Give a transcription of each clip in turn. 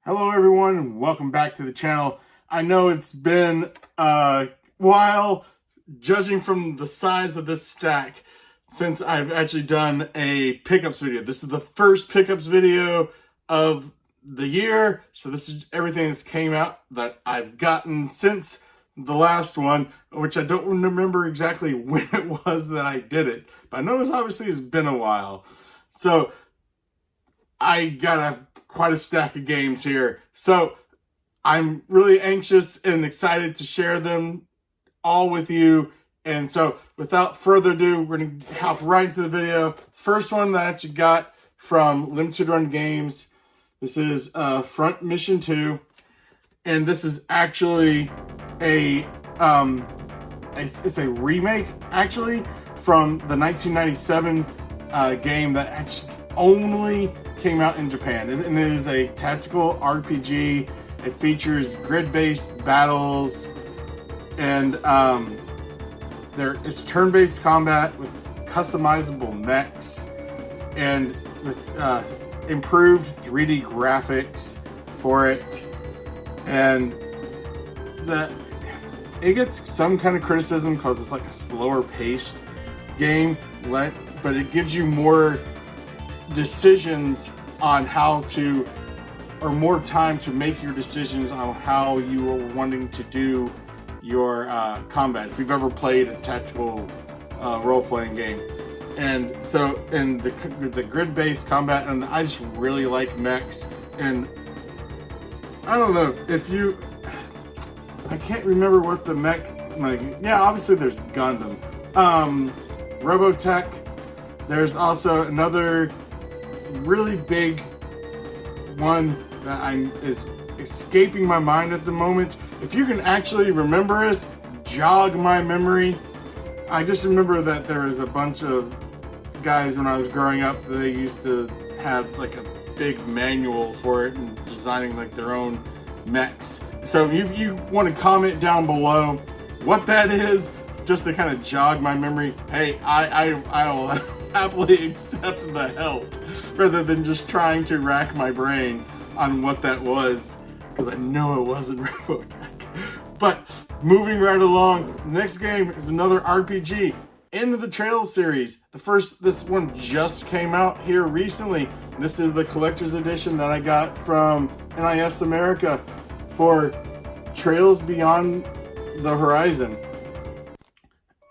Hello everyone and welcome back to the channel. I know it's been a while, judging from the size of this stack, since I've actually done a pickups video. This is the first pickups video of the year, so this is everything that's came out that I've gotten since the last one, which I don't remember exactly when it was that I did it, but I know it's obviously has been a while. So I got quite a stack of games here. So I'm really anxious and excited to share them all with you. And so without further ado, we're going to hop right into the video. First one that I actually got from Limited Run Games. This is Front Mission 2. And this is actually it's a remake actually from the 1997 game that actually only came out in Japan, and it is a tactical RPG. It features grid-based battles, and it's turn-based combat with customizable mechs and with improved 3D graphics for it. And it gets some kind of criticism because it's like a slower paced game, but it gives you more decisions on how to, or more time to make your decisions on how you are wanting to do your combat, if you've ever played a tactical role-playing game. And so in the grid-based combat, and I just really like mechs, and I don't know if you, I can't remember what the mech, like, yeah, obviously there's Gundam, Robotech. There's also another really big one that is escaping my mind at the moment. If you can actually remember this, jog my memory. I just remember that there was a bunch of guys when I was growing up, they used to have like a big manual for it and designing like their own mechs. So if you want to comment down below what that is, just to kind of jog my memory, hey, I'll happily accept the help rather than just trying to rack my brain on what that was, because I know it wasn't Robotech. But moving right along, the next game is another RPG, End of the Trail series. This one just came out here recently. This is the collector's edition that I got from NIS America for Trails Beyond the Horizon.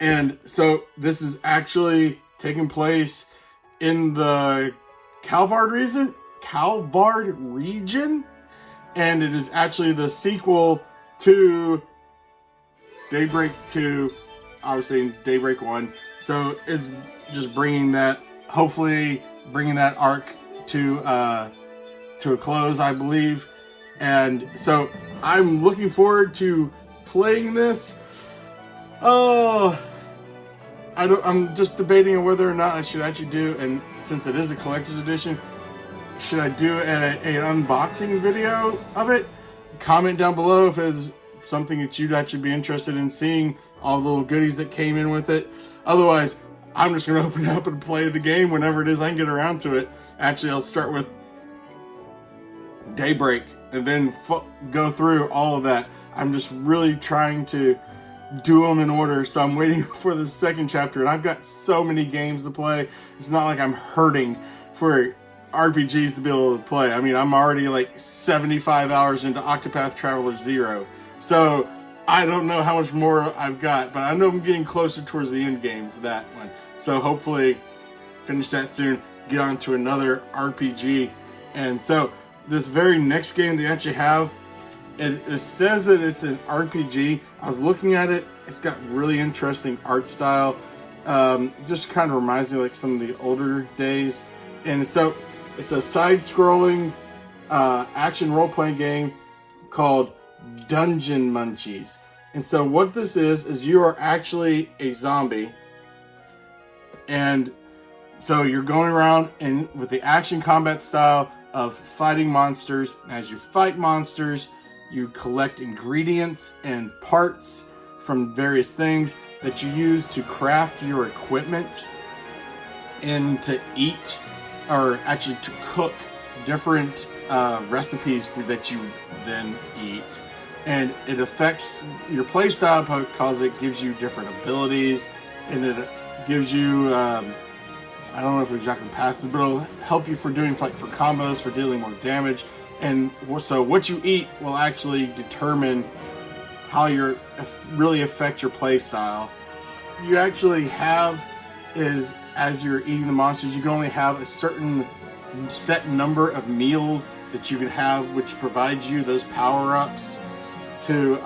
And so this is actually taking place in the Calvard region, and it is actually the sequel to Daybreak 2, obviously Daybreak 1. So it's just hopefully bringing that arc to a close, I believe. And so I'm looking forward to playing this. Oh, I'm just debating on whether or not I should actually do, and since it is a collector's edition, should I do an unboxing video of it? Comment down below if it's something that you'd actually be interested in seeing, all the little goodies that came in with it. Otherwise, I'm just going to open it up and play the game whenever it is I can get around to it. Actually, I'll start with Daybreak and then go through all of that. I'm just really trying to do them in order, so I'm waiting for the second chapter, and I've got so many games to play. It's not like I'm hurting for RPGs to be able to play. I mean, I'm already like 75 hours into Octopath Traveler 0, so I don't know how much more I've got, but I know I'm getting closer towards the end game for that one. So hopefully finish that soon, get on to another RPG. And so this very next game they actually have, it says that it's an RPG. I was looking at it. It's got really interesting art style. Just kind of reminds me of like some of the older days. And so it's a side-scrolling action role-playing game called Dungeon Munchies. And so what this is you are actually a zombie. And so you're going around and with the action combat style of fighting monsters. As you fight monsters, you collect ingredients and parts from various things that you use to craft your equipment and to eat, or actually to cook different recipes that you then eat. And it affects your playstyle because it gives you different abilities, and it gives you, I don't know if exactly passes, but it'll help you for doing for combos, for dealing more damage. And so what you eat will actually determine how really affect your playstyle. You actually have is, as you're eating the monsters, you can only have a certain set number of meals that you can have, which provides you those power-ups to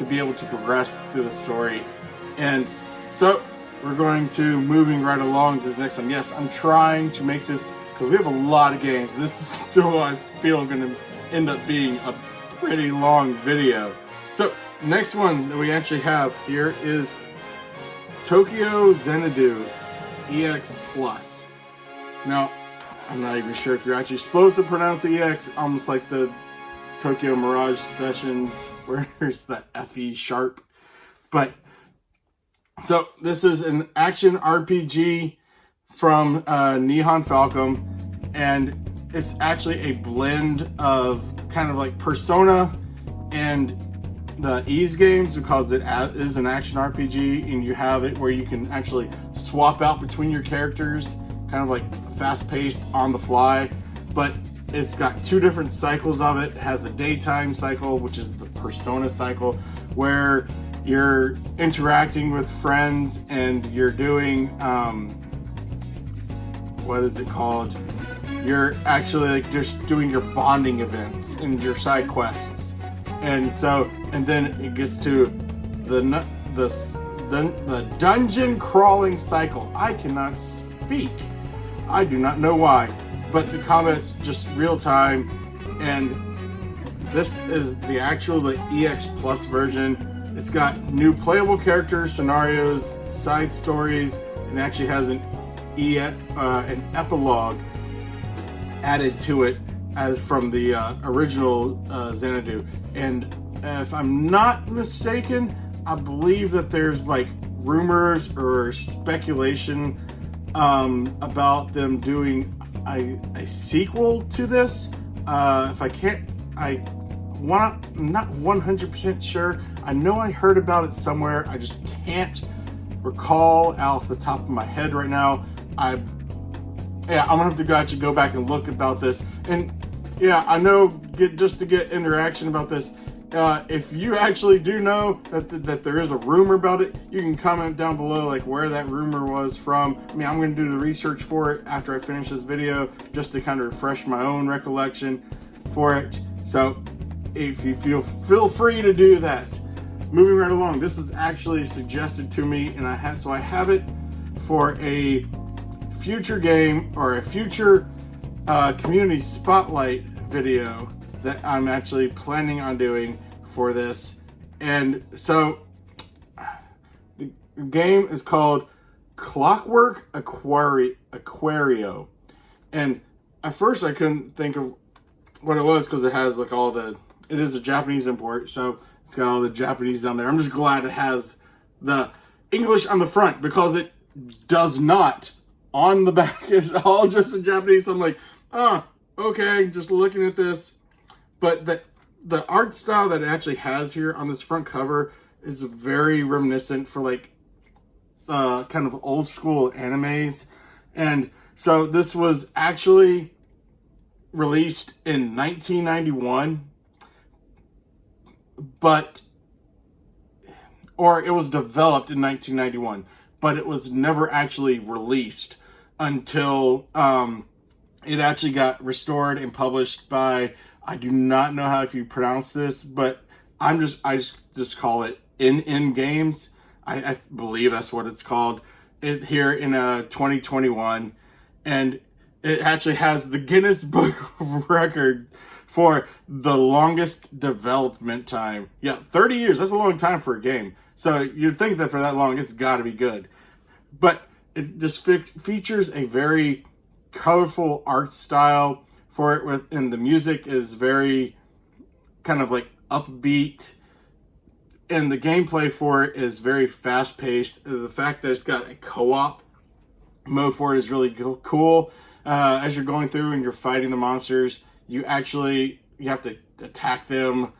be able to progress through the story. And so we're going to moving right along to this next one. Yes, I'm trying to make this, because we have a lot of games. This is still, I feel, going to end up being a pretty long video. So next one that we actually have here is Tokyo Xanadu EX Plus. Now, I'm not even sure if you're actually supposed to pronounce the EX, almost like the Tokyo Mirage Sessions, where there's that FE sharp. But, so this is an action RPG from Nihon Falcom, and it's actually a blend of kind of like Persona and the Ys games, because it is an action RPG, and you have it where you can actually swap out between your characters, kind of like fast-paced, on the fly. But it's got two different cycles of it. It has a daytime cycle, which is the Persona cycle, where you're interacting with friends and you're doing, what is it called? You're actually like just doing your bonding events and your side quests. And so, and then it gets to the dungeon crawling cycle. I cannot speak. I do not know why, but the combat's just real time, and this is the EX Plus version. It's got new playable characters, scenarios, side stories, and actually has an epilogue added to it as from the original Xanadu. And if I'm not mistaken, I believe that there's like rumors or speculation about them doing a sequel to this. If I can't, I'm not 100% sure. I know I heard about it somewhere. I just can't recall off the top of my head right now. I'm gonna have to actually go back and look about this. And yeah, I know, just to get interaction about this, if you actually do know that there is a rumor about it, you can comment down below like where that rumor was from. I mean, I'm going to do the research for it after I finish this video, just to kind of refresh my own recollection for it. So if you feel free to do that. Moving right along, this is actually suggested to me, and I have it for a future game, or a future community spotlight video that I'm actually planning on doing for this. And so the game is called Clockwork Aquario. And at first I couldn't think of what it was, because it has like it is a Japanese import, so it's got all the Japanese down there. I'm just glad it has the English on the front, because it does not on the back. It's all just in Japanese. So I'm like, okay, just looking at this. But the art style that it actually has here on this front cover is very reminiscent for like kind of old school animes. And so this was actually released in 1991, or it was developed in 1991, but it was never actually released until it actually got restored and published by, I do not know how if you pronounce this, but I just call it In Games. I believe that's what it's called. It here in 2021, and it actually has the Guinness Book of Record for the longest development time. Yeah, 30 years. That's a long time for a game. So you'd think that for that long, it's got to be good. But it just features a very colorful art style for it, and the music is very kind of like upbeat, and the gameplay for it is very fast-paced. The fact that it's got a co-op mode for it is really cool. As you're going through and you're fighting the monsters, you have to attack them.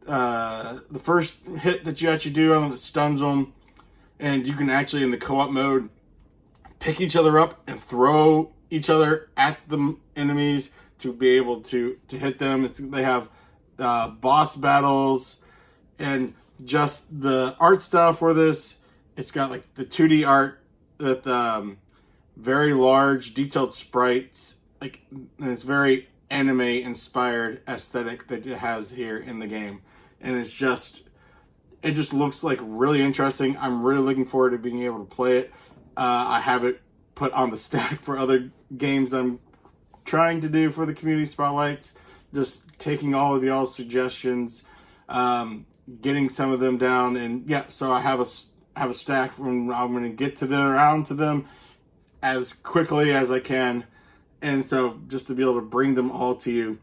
The first hit that you actually do on them, it stuns them, and you can actually, in the co-op mode, pick each other up and throw each other at the enemies to be able to hit them. They have boss battles, and just the art style for this, it's got like the 2D art with very large detailed sprites, and it's very anime inspired aesthetic that it has here in the game, and it just looks like really interesting. I'm really looking forward to being able to play it. I have it put on the stack for other games I'm trying to do for the community spotlights, just taking all of y'all's suggestions, getting some of them down, and yeah, so I have a stack from, I'm going to get around to them as quickly as I can, and so just to be able to bring them all to you.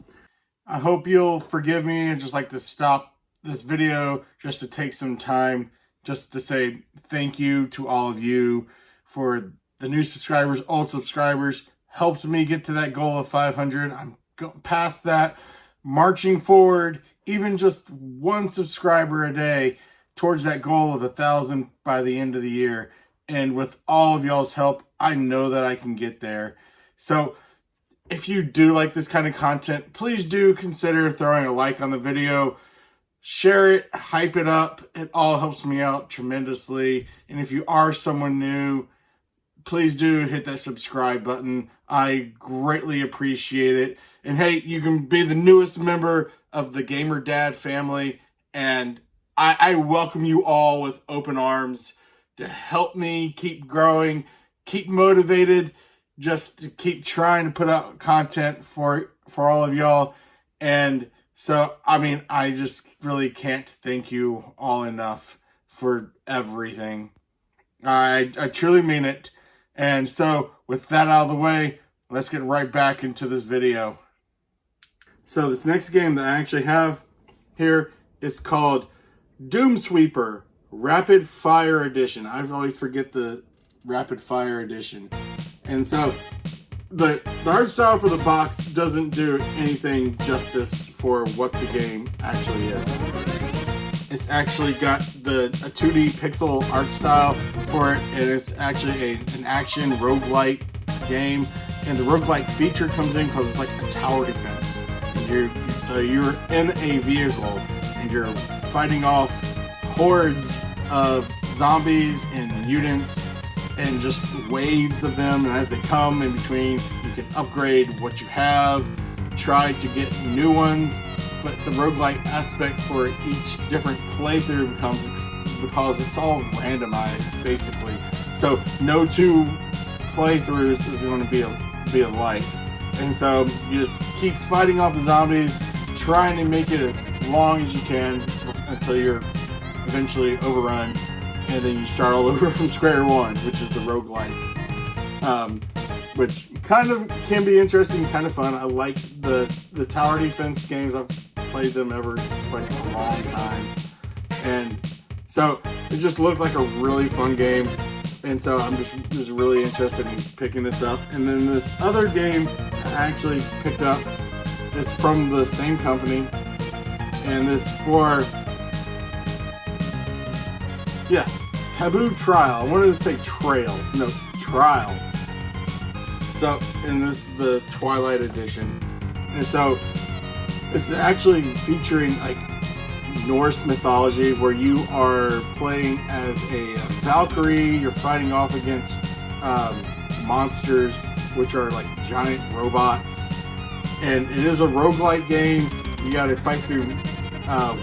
I hope you'll forgive me. I'd just like to stop this video just to take some time just to say thank you to all of you for the new subscribers, old subscribers. Helped me get to that goal of 500. I'm past that, marching forward, even just one subscriber a day towards that goal of 1,000 by the end of the year. And with all of y'all's help, I know that I can get there. So if you do like this kind of content, please do consider throwing a like on the video. Share it, hype it up. It all helps me out tremendously. And if you are someone new, please do hit that subscribe button. I greatly appreciate it. And hey, you can be the newest member of the Gamer Dad family, and I welcome you all with open arms to help me keep growing, keep motivated, just to keep trying to put out content for all of y'all. And so, I mean, I just really can't thank you all enough for everything. I truly mean it. And so, with that out of the way, let's get right back into this video. So, this next game that I actually have here is called Doom Sweeper Rapid Fire Edition. I always forget the Rapid Fire Edition. And so, the art style for the box doesn't do anything justice for what the game actually is. It's actually got a 2D pixel art style for it, and it's actually an action roguelike game. And the roguelike feature comes in because it's like a tower defense. So you're in a vehicle and you're fighting off hordes of zombies and mutants and just waves of them, and as they come in between, you can upgrade what you have, try to get new ones. But the roguelike aspect for each different playthrough comes because it's all randomized, basically. So no two playthroughs is going to be alike. And so you just keep fighting off the zombies, trying to make it as long as you can until you're eventually overrun, and then you start all over from square one, which is the roguelike. Which kind of can be interesting, kind of fun. I like the tower defense games. I've played them for like a long time, and so it just looked like a really fun game, and so I'm just really interested in picking this up. And then this other game I actually picked up is from the same company, and this for Taboo Trial. I wanted to say Trail, no, Trial. So, and this is the Twilight Edition, and so it's actually featuring like Norse mythology, where you are playing as a Valkyrie. You're fighting off against monsters, which are like giant robots, and it is a roguelike game. You got to fight through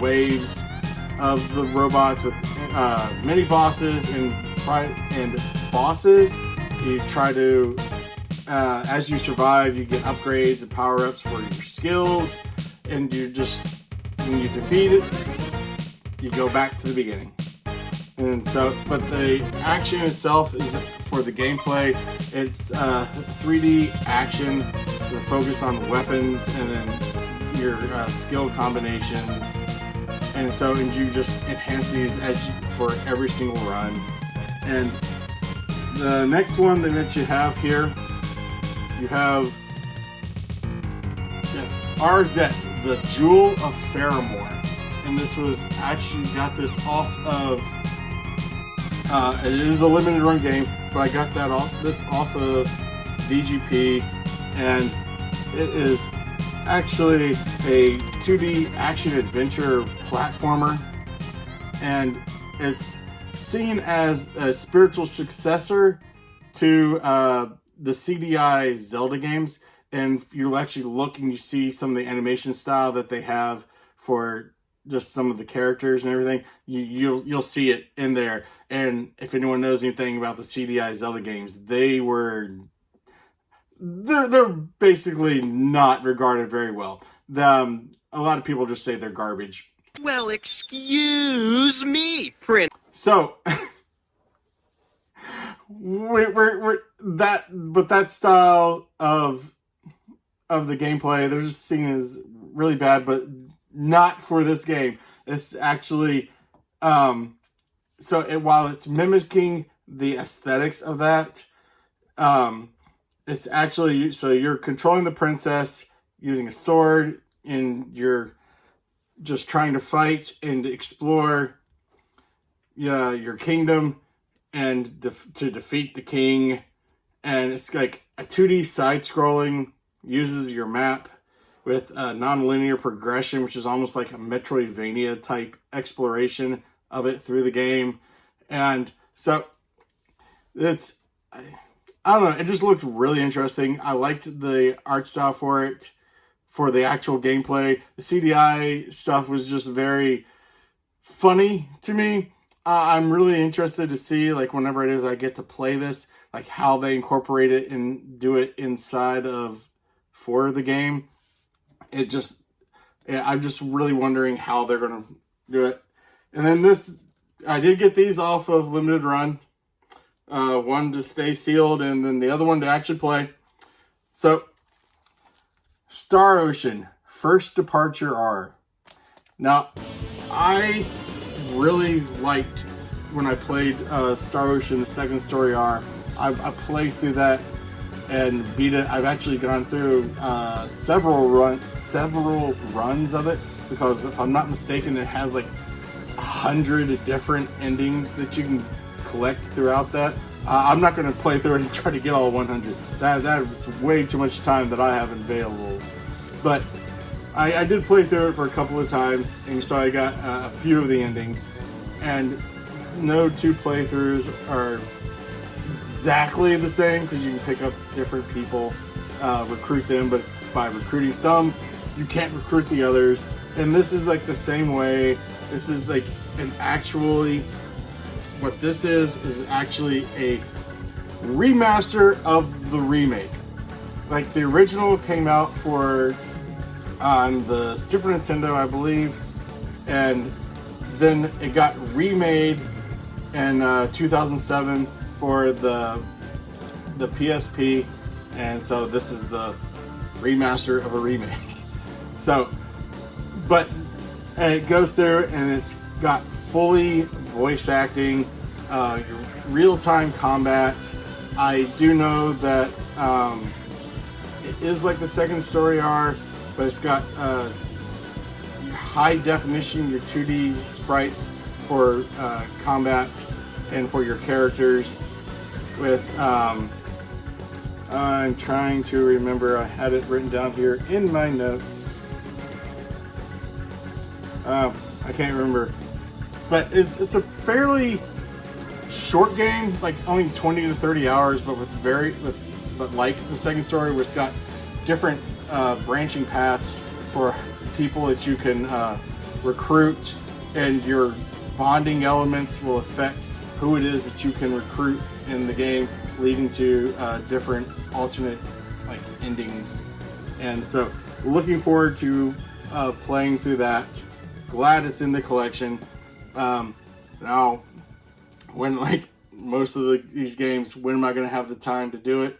waves of the robots with mini bosses and bosses. You try to as you survive, you get upgrades and power-ups for your skills, and when you defeat it, you go back to the beginning. And so, but the action itself is for the gameplay. It's 3D action. You're focused on weapons and then your skill combinations. And so, and you just enhance these for every single run. And the next one that you have here, you have Arzette, the Jewel of Faramore. And this was actually got this off of, it is a limited run game, but I got that off of DGP, and it is actually a 2D action adventure platformer, and it's seen as a spiritual successor to the CDI Zelda games. And if you actually look and you see some of the animation style that they have for just some of the characters and everything, you'll see it in there. And if anyone knows anything about the CDI Zelda games, they're basically not regarded very well. A lot of people just say they're garbage. Well, excuse me, Prince. So that style of the gameplay, they're just seen as really bad, but not for this game. It's actually while it's mimicking the aesthetics of that, it's actually, so you're controlling the princess using a sword, and you're just trying to fight and explore your kingdom and to defeat the king. And it's like a 2D side-scrolling, uses your map with a non-linear progression, which is almost like a Metroidvania type exploration of it through the game. And so it's, I don't know, it just looked really interesting. I liked the art style for it, for the actual gameplay. The CDI stuff was just very funny to me. I'm really interested to see, like, whenever it is I get to play this, like how they incorporate it and do it inside of for the game. I'm just really wondering how they're going to do it. And then I did get these off of limited run. One to stay sealed, and then the other one to actually play. So, Star Ocean, First Departure R. Now, I really liked when I played Star Ocean, the Second Story R. I played through that and beat it. I've actually gone through several runs of it, because if I'm not mistaken, it has like 100 different endings that you can collect throughout that. I'm not going to play through it and try to get all 100. That is way too much time that I have available. But I did play through it for a couple of times, and so I got a few of the endings. And no two playthroughs are exactly the same, because you can pick up different people, recruit them, but by recruiting some, you can't recruit the others. And this is like the same way. This is like what this is actually a remaster of the remake. Like, the original came out on the Super Nintendo, I believe, and then it got remade in 2007 for the PSP, and so this is the remaster of a remake. So, but it goes through and it's got fully voice acting, real-time combat. I do know that it is like the Second Story R, but it's got high definition, your 2D sprites for combat and for your characters. With I'm trying to remember, I had it written down here in my notes. I can't remember, but it's a fairly short game, like only 20 to 30 hours, but but like the Second Story, where it's got different branching paths for people that you can recruit, and your bonding elements will affect who it is that you can recruit in the game, leading to different alternate like endings. And so, looking forward to playing through that. Glad it's in the collection. Now, when like most of these games, when am I going to have the time to do it?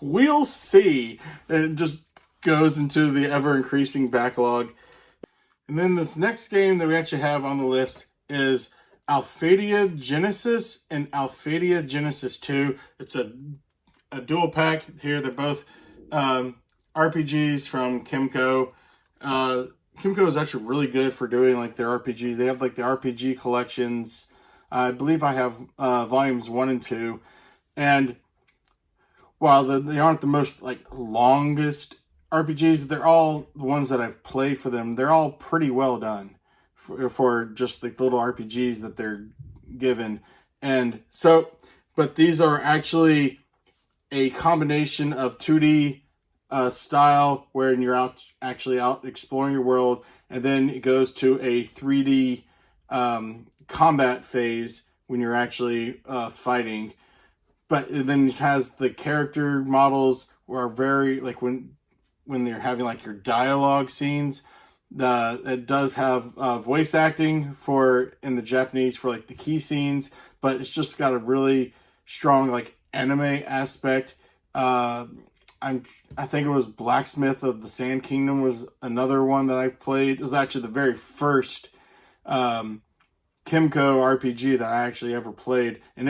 We'll see. It just goes into the ever-increasing backlog. And then this next game that we actually have on the list is Alphadia Genesis and Alphadia Genesis 2. It's a dual pack here. They're both RPGs from Kimco. Kimco is actually really good for doing like their RPGs. They have like the RPG collections. I believe I have volumes 1 and 2, and while they aren't the most like longest RPGs, but they're all the ones that I've played for them. They're all pretty well done for just like the little RPGs that they're given. And so, but these are actually a combination of 2D style where you're actually out exploring your world, and then it goes to a 3D combat phase when you're actually fighting. But then it has the character models are very like when they're having like your dialogue scenes. It does have voice acting for in the Japanese for like the key scenes, but it's just got a really strong like anime aspect. I think it was Blacksmith of the Sand Kingdom was another one that I played. It was actually the very first Kimco RPG that I actually ever played, and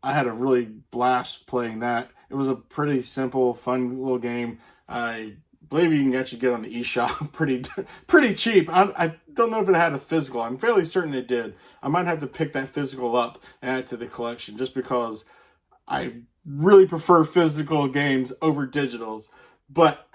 I had a really blast playing that. It was a pretty simple, fun little game. I believe you can actually get on the eShop pretty cheap. I don't know if it had a physical. I'm fairly certain it did. I might have to pick that physical up and add it to the collection just because I really prefer physical games over digitals. But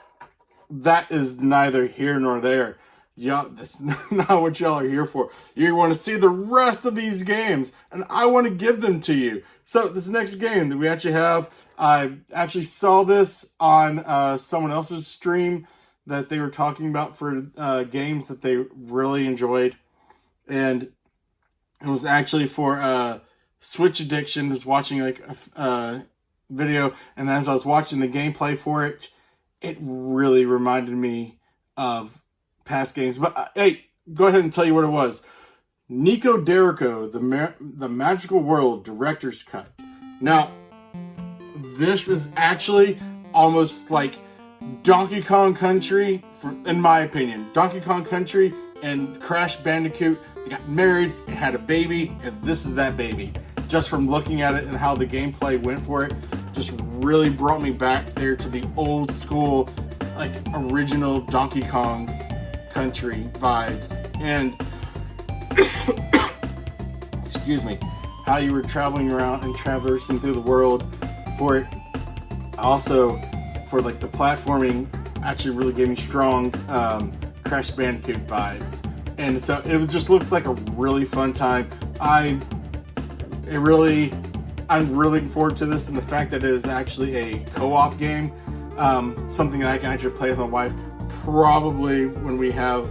that is neither here nor there. Y'all, that's not what y'all are here for. You want to see the rest of these games, and I want to give them to you. So this next game that we actually have, I actually saw this on someone else's stream that they were talking about for games that they really enjoyed, and it was actually for Switch Addiction. I was watching like a video, and as I was watching the gameplay for it, it really reminded me of past games. But hey, go ahead and tell you what it was. Nikoderiko, the Magical World Director's Cut. Now, this is actually almost like Donkey Kong Country, in my opinion. Donkey Kong Country and Crash Bandicoot, they got married and had a baby, and this is that baby. Just from looking at it and how the gameplay went for it, just really brought me back there to the old school, like original Donkey Kong Country vibes. And excuse me, how you were traveling around and traversing through the world for it. Also, for like the platforming, actually really gave me strong Crash Bandicoot vibes. And so it just looks like a really fun time. I'm really looking forward to this, and the fact that it is actually a co-op game, something that I can actually play with my wife. Probably when we have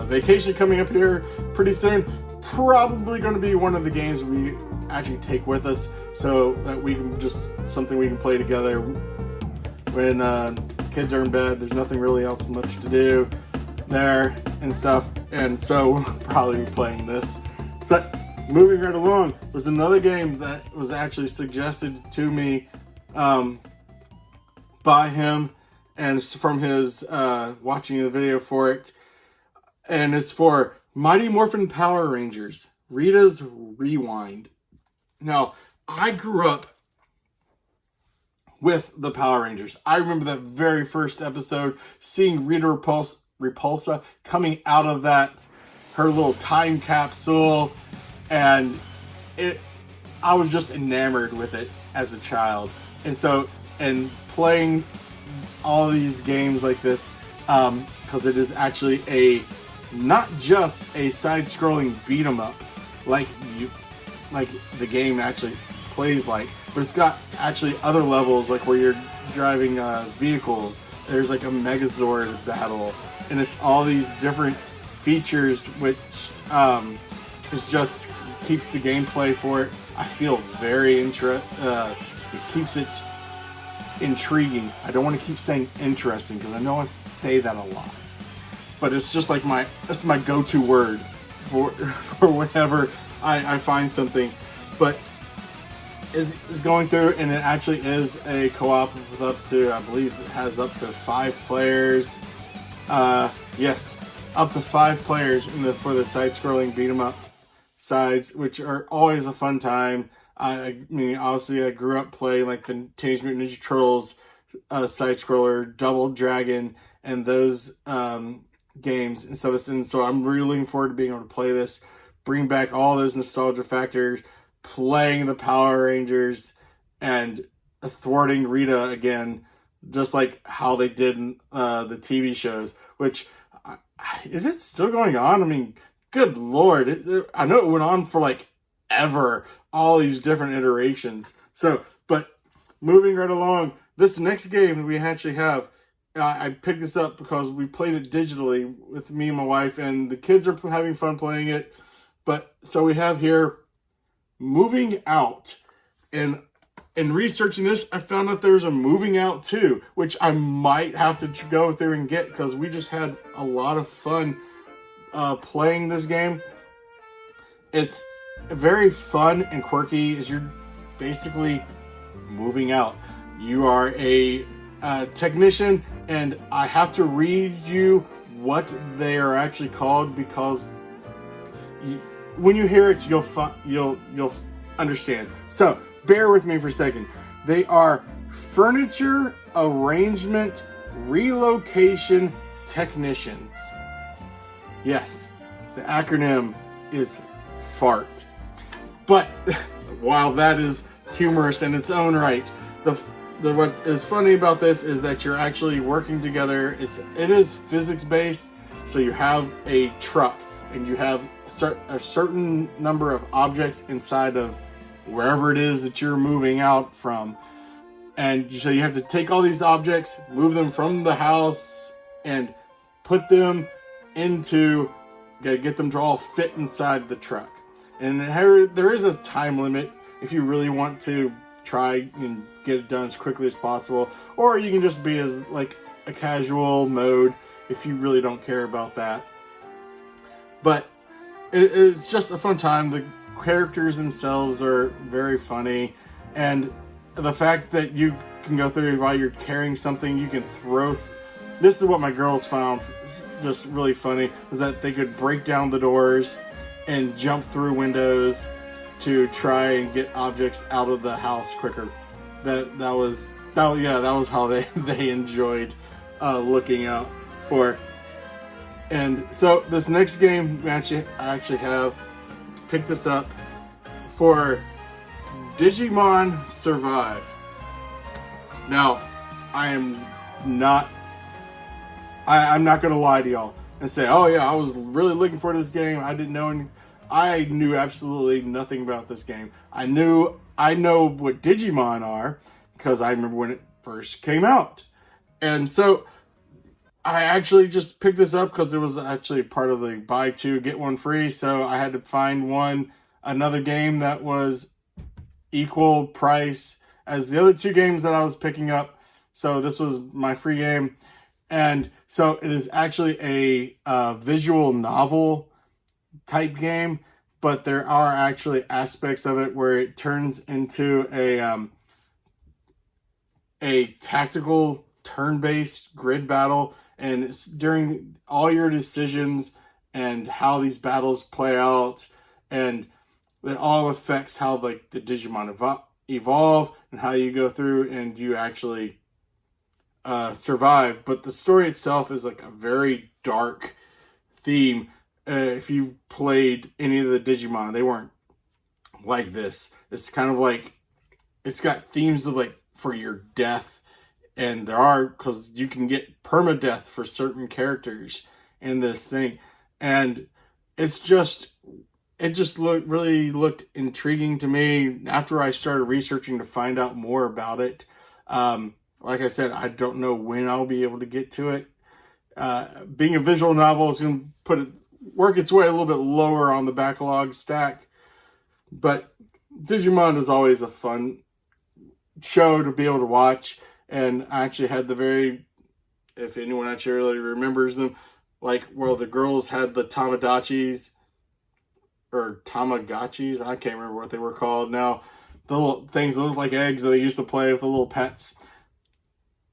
vacation coming up here pretty soon, probably going to be one of the games we actually take with us, so that we can just something we can play together when kids are in bed. There's nothing really else much to do there and stuff, and so we'll probably be playing this. So moving right along, was another game that was actually suggested to me by him, and it's from his watching the video for it, and it's for Mighty Morphin Power Rangers, Rita's Rewind. Now, I grew up with the Power Rangers. I remember that very first episode, seeing Rita Repulsa coming out of her little time capsule, and I was just enamored with it as a child. And so, and playing all these games like this, because it is actually not just a side-scrolling beat 'em up like the game actually plays like, but it's got actually other levels, like where you're driving vehicles. There's like a Megazord battle, and it's all these different features, which is just keeps the gameplay for it, I feel, very it keeps it intriguing. I don't want to keep saying interesting because I know I say that a lot, but it's just like that's my go-to word for whenever I find something. But is going through, and it actually is a co-op with up to, I believe it has up to 5 players. Yes, up to 5 players for the side-scrolling beat 'em up sides, which are always a fun time. I mean, obviously, I grew up playing like the Teenage Mutant Ninja Turtles side scroller, Double Dragon, and those games and stuff. And so I'm really looking forward to being able to play this, bring back all those nostalgia factors, playing the Power Rangers, and thwarting Rita again, just like how they did in the TV shows. Which, is it still going on? I mean, good lord, I know it went on for like ever, all these different iterations. So, but moving right along, this next game we actually have, I picked this up because we played it digitally with me and my wife, and the kids are having fun playing it. But so we have here Moving Out. And in researching this, I found out there's a Moving Out 2, which I might have to go through and get because we just had a lot of fun playing this game. It's very fun and quirky as you're basically moving out. You are a technician, and I have to read you what they are actually called because when you hear it, you'll understand. So bear with me for a second. They are furniture arrangement relocation technicians. Yes, the acronym is FART. But while that is humorous in its own right, what is funny about this is that you're actually working together. It is physics based, so you have a truck and you have a certain number of objects inside of wherever it is that you're moving out from, and so you have to take all these objects, move them from the house, and put them into, get them to all fit inside the truck. And there is a time limit if you really want to try and get it done as quickly as possible, or you can just be as like a casual mode if you really don't care about that. But it's just a fun time. The characters themselves are very funny, and the fact that you can go through while you're carrying something, you can throw. This is what my girls found just really funny, was that they could break down the doors and jump through windows to try and get objects out of the house quicker. That was how they enjoyed looking out for. And so this next game I actually have picked this up for Digimon Survive. Now, I'm not gonna lie to y'all and say, oh yeah, I was really looking for this game. I knew absolutely nothing about this game. I know what Digimon are because I remember when it first came out. And so I actually just picked this up because it was actually part of the buy two, get one free. So I had to find another game that was equal price as the other two games that I was picking up. So this was my free game. And so it is actually a visual novel type game, but there are actually aspects of it where it turns into a tactical turn-based grid battle, and it's during all your decisions and how these battles play out, and it all affects how like the Digimon evolve and how you go through and you actually survive. But the story itself is like a very dark theme. If you've played any of the Digimon, they weren't like this. It's kind of like, it's got themes of like for your death, and there are, because you can get permadeath for certain characters in this thing, and it just really looked intriguing to me after I started researching to find out more about it. Like I said, I don't know when I'll be able to get to it. Being a visual novel is going to work its way a little bit lower on the backlog stack, but Digimon is always a fun show to be able to watch. And I actually had if anyone actually really remembers them, like where the girls had the Tamagotchis, I can't remember what they were called now. The little things that look like eggs that they used to play with the little pets.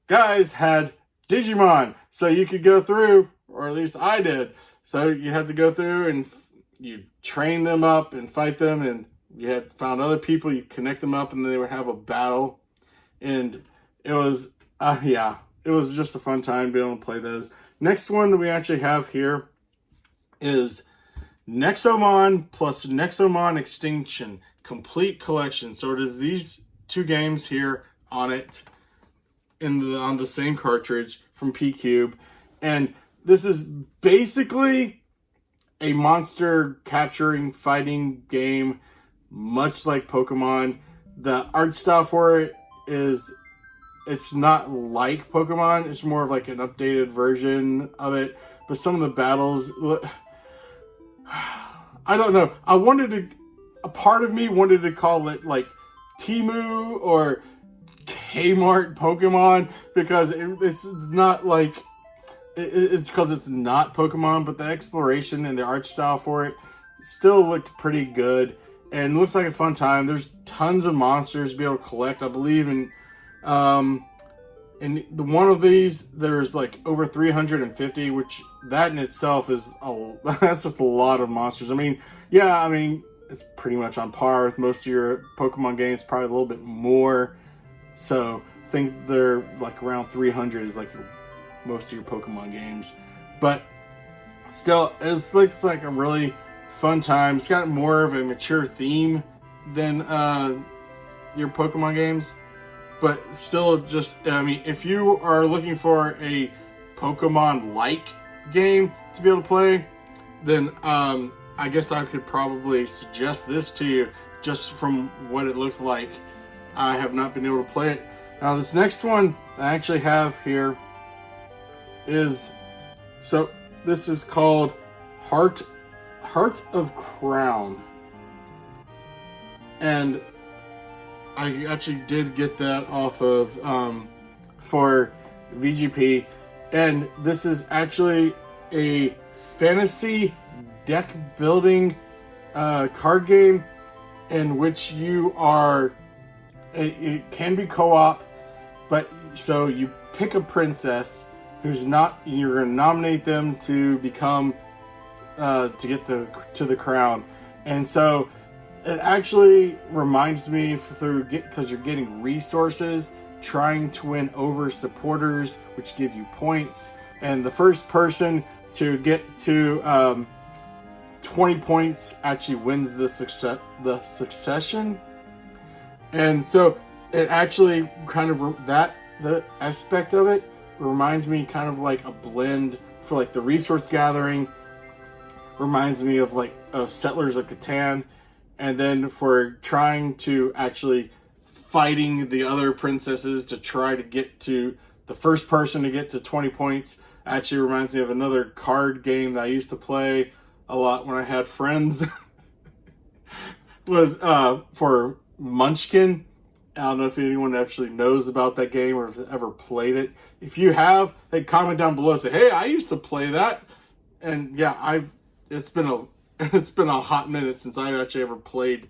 Guys had Digimon, so you could go through, or at least I did. So you had to go through and you train them up and fight them, and you had found other people, you connect them up, and then they would have a battle. And it was Yeah, it was just a fun time being able to play those. Next one that we actually have here is Nexomon plus Nexomon Extinction complete collection. So it is these two games here on it on the same cartridge from P-Cube, and this is basically a monster capturing fighting game, much like Pokemon. The art style for it is, it's not like Pokemon, it's more of like an updated version of it, but some of the battles, I don't know. A part of me wanted to call it like Temu or Kmart Pokemon, because it's not like, it's because it's not Pokemon, but the exploration and the art style for it still looked pretty good and looks like a fun time. There's tons of monsters to be able to collect. I believe in the one of these there's like over 350, which that in itself is that's just a lot of monsters. I mean, yeah, I mean, it's pretty much on par with most of your Pokemon games, probably a little bit more. So I think they're like around 300 is like most of your Pokemon games, but still, it looks like a really fun time. It's got more of a mature theme than your Pokemon games, but still, just, I mean, if you are looking for a Pokemon-like game to be able to play, then I guess I could probably suggest this to you just from what it looked like. I have not been able to play it. Now, this next one I actually have here is, so this is called Heart of Crown, and I actually did get that off of for VGP, and this is actually a fantasy deck building card game in which you are, it can be co-op, but so you pick a princess who's not, you're going to nominate them to become to get to the crown. And so it actually reminds me because you're getting resources, trying to win over supporters, which give you points, and the first person to get to 20 points actually wins the succession. And so it actually kind of, the aspect of it reminds me kind of like a blend for like the resource gathering, reminds me of like Settlers of Catan, and then for trying to actually fighting the other princesses to try to get to the first person to get to 20 points actually reminds me of another card game that I used to play a lot when I had friends. Was for Munchkin. I don't know if anyone actually knows about that game or if they ever played it. If you have, hey, comment down below, say, hey, I used to play that. And yeah, it's been a hot minute since I've actually ever played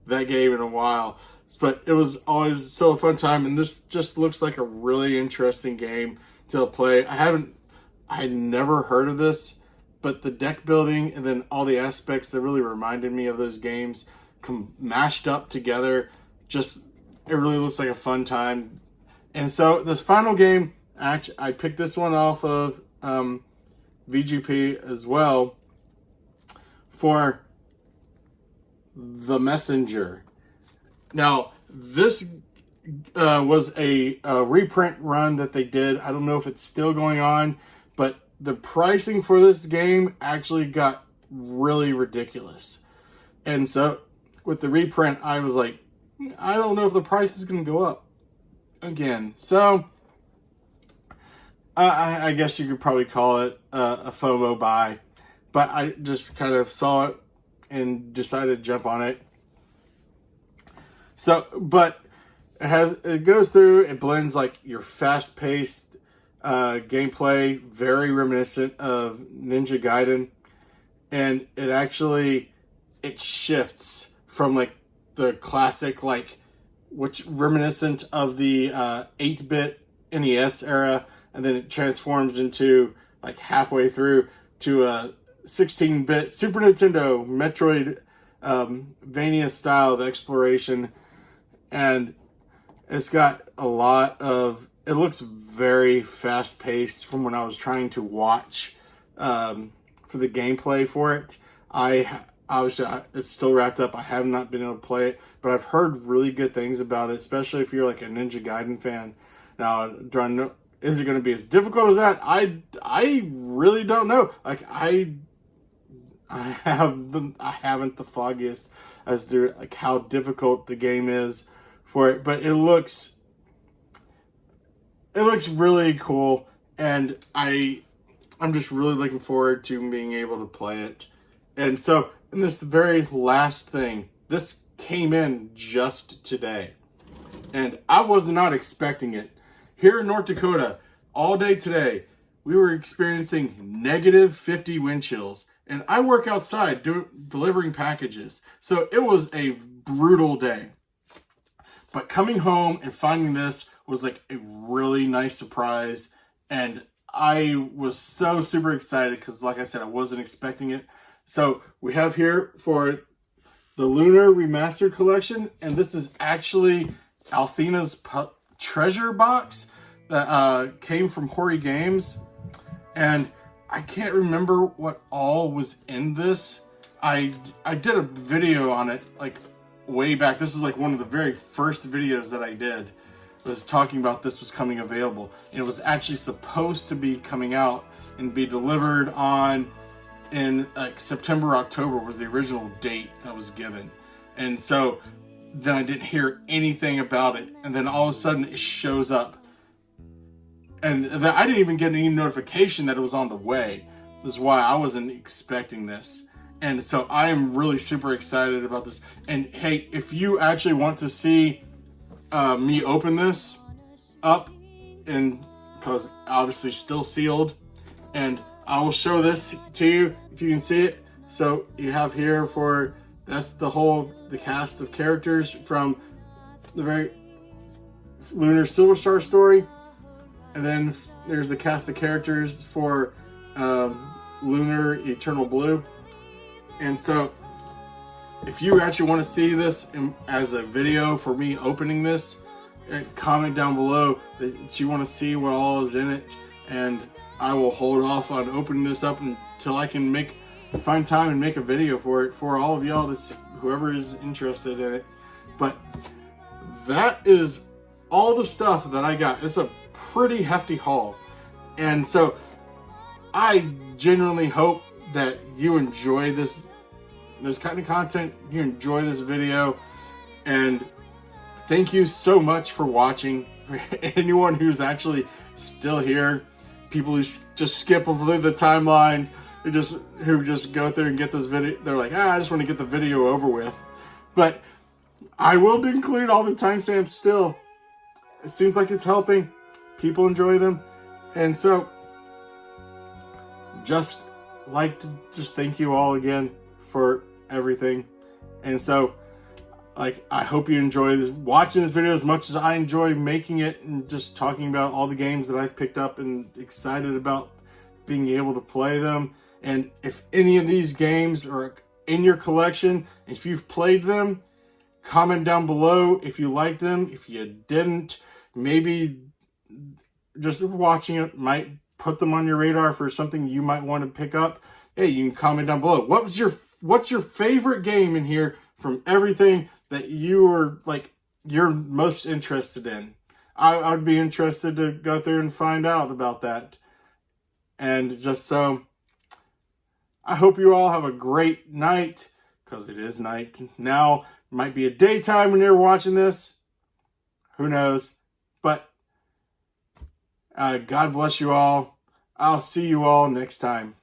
that game in a while. But it was always still a fun time, and this just looks like a really interesting game to play. I had never heard of this, but the deck building and then all the aspects that really reminded me of those games mashed up together, just, it really looks like a fun time. And so this final game, actually, I picked this one off of VGP as well, for The Messenger. Now, this was a reprint run that they did. I don't know if it's still going on, but the pricing for this game actually got really ridiculous. And so with the reprint, I was like, I don't know if the price is going to go up again. So I guess you could probably call it a FOMO buy. But I just kind of saw it and decided to jump on it. So, but it goes through, it blends like your fast-paced gameplay, very reminiscent of Ninja Gaiden, and it shifts from like the classic, like, which reminiscent of the 8-bit NES era, and then it transforms into like halfway through to a 16-bit Super Nintendo Metroidvania style of exploration. And it's got a lot of it looks very fast paced from when I was trying to watch for the gameplay for it. It's still wrapped up. I have not been able to play it, but I've heard really good things about it, especially if you're like a Ninja Gaiden fan. Now, do I know, is it going to be as difficult as that? I really don't know. Like I haven't the foggiest as to like how difficult the game is for it, but it looks really cool, and I'm just really looking forward to being able to play it. And so, in this very last thing, this came in just today, and I was not expecting it. Here in North Dakota, all day today, we were experiencing negative 50 wind chills, and I work outside delivering packages, so it was a brutal day. But coming home and finding this was like a really nice surprise, and I was so super excited because, like I said, I wasn't expecting it. So we have here for the Lunar Remastered Collection, and this is actually Althena's treasure box that came from Hori Games, and I can't remember what all was in this. I did a video on it like way back. This is like one of the very first videos that I did, was talking about this was coming available. And it was actually supposed to be coming out and be delivered on in like September, October was the original date that was given. And so then I didn't hear anything about it. And then all of a sudden it shows up. And I didn't even get any notification that it was on the way. This is why I wasn't expecting this. And so I am really super excited about this. And hey, if you actually want to see me open this up, and because obviously still sealed, and I will show this to you if you can see it. So you have here that's the cast of characters from the very Lunar Silver Star story. And then there's the cast of characters for Lunar Eternal Blue. And so if you actually want to see this as a video for me opening this, comment down below that you want to see what all is in it, and I will hold off on opening this up until I can find time and make a video for it for all of y'all, whoever is interested in it. But that is all the stuff that I got. It's a pretty hefty haul, and so I genuinely hope that you enjoy this kind of content, you enjoy this video, and thank you so much for watching. For anyone who's actually still here, people who just skip through the timelines, who just go through and get this video, they're like, I just want to get the video over with. But I will include all the timestamps still. It seems like it's helping. People enjoy them. And so, just thank you all again for everything. And so, I hope you enjoy watching this video as much as I enjoy making it and just talking about all the games that I've picked up and excited about being able to play them. And if any of these games are in your collection, if you've played them, comment down below if you liked them. If you didn't, maybe just watching it might put them on your radar for something you might want to pick up. Hey, you can comment down below. What's your favorite game in here from everything that you're most interested in? I'd be interested to go through and find out about that. And just so, I hope you all have a great night, because it is night now. It might be a daytime when you're watching this. Who knows? But God bless you all. I'll see you all next time.